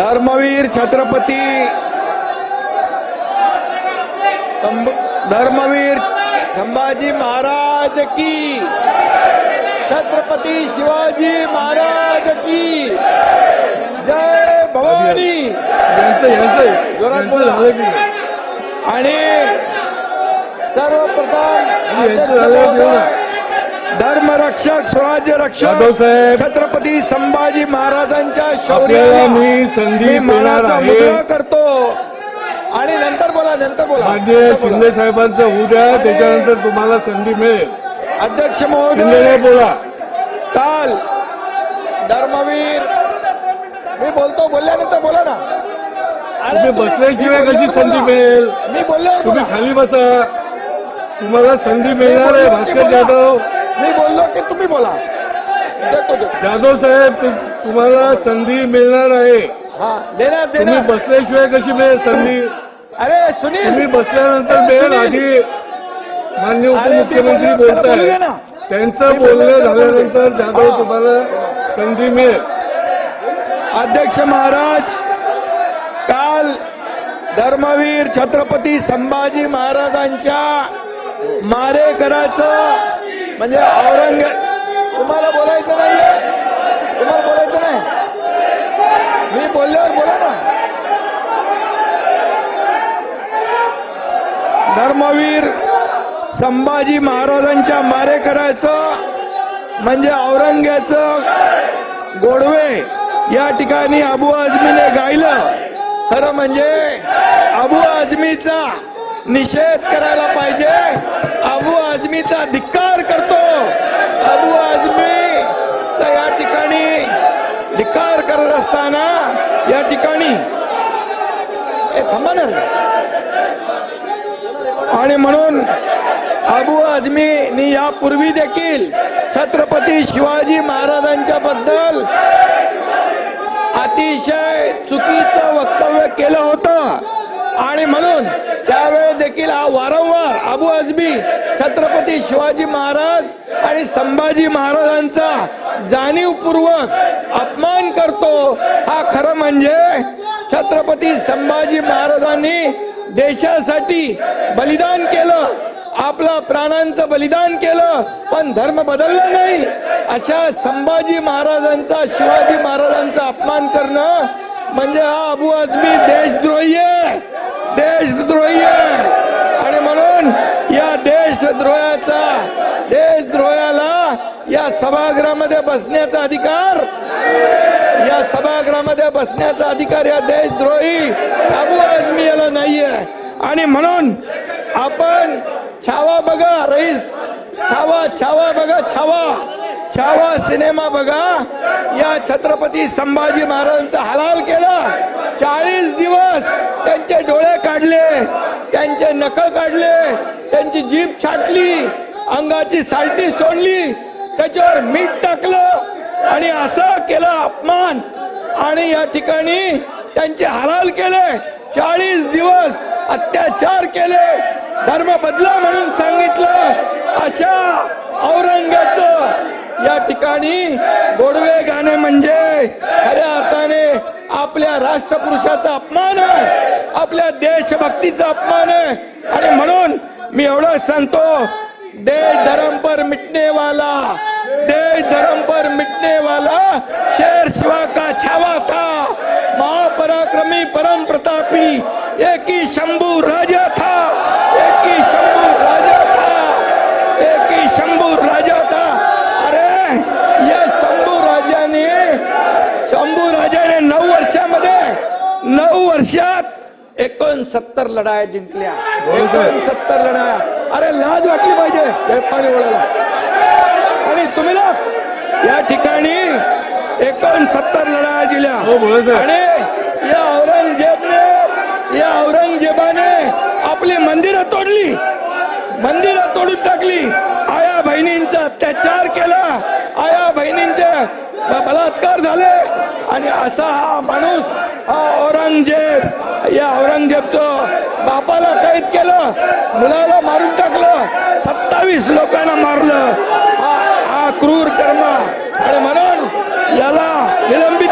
धर्मवीर छत्रपती धर्मवीर संभाजी महाराज की, छत्रपती शिवाजी महाराज की जय भवानी। जोरात बोला। आणि सर्वप्रथम धर्मरक्षक स्वराज्य रक्षक छत्रपती संभाजी महाराजांच्या शौर्याला मी संधी मानाचा मुजरा करतो। आणि नंतर बोला माननीय शिंदे साहेबांचं होऊ द्या, त्याच्यानंतर तुम्हाला संधी मिळेल। अध्यक्ष महोदय शिंदे बोला। काल धर्मवीर मी बोलल्यानंतर बोला ना। तुम्ही बसल्याशिवाय कशी संधी मिळेल? मी बोलल्यावर तुम्ही बोला। खाली बसा, तुम्हाला संधी मिळणार आहे। भास्कर जाधव मी बोललो की तुम्ही बोला। जाधव साहेब तुम्हाला संधी मिळणार आहे। हा देणार तुम्ही बसल्याशिवाय कशी मिळेल संधी? अरे सुनील तुम्ही बसल्यानंतर मिळेल। आधी माननीय उपमुख्यमंत्री बोलताय, त्यांचं बोलणं झाल्यानंतर जाधव तुम्हाला संधी मिळेल। अध्यक्ष महाराज, काल धर्मवीर छत्रपती संभाजी महाराजांच्या मारेकराचं म्हणजे तुम्हाला बोलायचं नाहीये, तुम्हाला बोलायचं नाही, मी बोलल्यावर बोला ना। धर्मवीर संभाजी महाराजांच्या मारेकराचं म्हणजे औरंग्याचं गोडवे या ठिकाणी अबू आझमीने गायलं। खरं म्हणजे अबू आझमीचा निषेध करायला पाहिजे। अबू आझमीचा धिक्कार करतो। अबू आझमी या ठिकाणी धिक्कार करत असताना या ठिकाणी थांबणार आणि म्हणून अबू आझमीनी यापूर्वी देखील छत्रपती शिवाजी महाराजांच्या बद्दल अतिशय चुकीचं वक्तव्य केलं होतं आणि म्हणून त्यावेळी देखील हा वारंवार अबू आझमी छत्रपती शिवाजी महाराज आणि संभाजी महाराजांचा जाणीवपूर्वक अपमान करतो। हा खरं म्हणजे छत्रपती संभाजी महाराजांनी देशासाठी बलिदान केलं, आपला प्राणांचं बलिदान केलं, पण धर्म बदलला नाही। अशा संभाजी महाराजांचा शिवाजी महाराजांचा अपमान करणं म्हणजे हा अबू आझमी देशद्रोही आहे, देशद्रोही आहे। आणि म्हणून या देशद्रोहाला या सभागृहामध्ये बसण्याचा अधिकार, या सभागृहामध्ये बसण्याचा अधिकार या देशद्रोही अबू आझमी याला नाहीये। आणि म्हणून आपण छावा बघा रईस, छावा बघा, छावा सिनेमा बघा। या छत्रपती संभाजी महाराजांचा हलाल केला। 40 दिवस त्यांचे डोळे काढले, त्यांचे नख काढले, त्यांची जीभ छाटली, अंगाची सालटी सोडली, त्याच्यावर मीठ टाकलं आणि असं केलं अपमान आणि या ठिकाणी त्यांचे हलाल केले। 40 दिवस अत्याचार केले, धर्म बदला म्हणून सांगितलं। अशा औरंग्याचं या ठिकाणी गोडवे गाणे म्हणजे खऱ्या अर्थाने आपल्या राष्ट्रपुरुषाचा अपमान आहे, आपल्या देशभक्तीचा अपमान आहे। आणि म्हणून मी एवढं सांगतो, देश धर्म पर मिटने वाला, देश धर्म पर मिटने वाला शेर शिवा का छावा था, महापराक्रमी परम प्रतापी एक ही शंभू राजा था, एक ही शंभू राजा था, एक ही शंभू राजा था। अरे या शंभू राजाने 9 वर्षात 69 लढाया जिंकल्या, 69 लढाया। अरे लाज वाटली पाहिजे पाणी ओढायला। आणि तुम्ही या ठिकाणी 69 लढाया जिंकल्या आणि या औरंगजेबाने आपली मंदिरं तोडली, मंदिरं तोडून टाकली, आया बहिणींचा अत्याचार केला, आया बहिणींचे बलात्कार झाले। आणि असा हा माणूस, हा औरंगजेब, या औरंगजेबचं बापाला कैद केलं, मुलाला मारून टाकलं, 27 लोकांना मारलं। हा क्रूर कर्म। आणि म्हणून याला निलंबित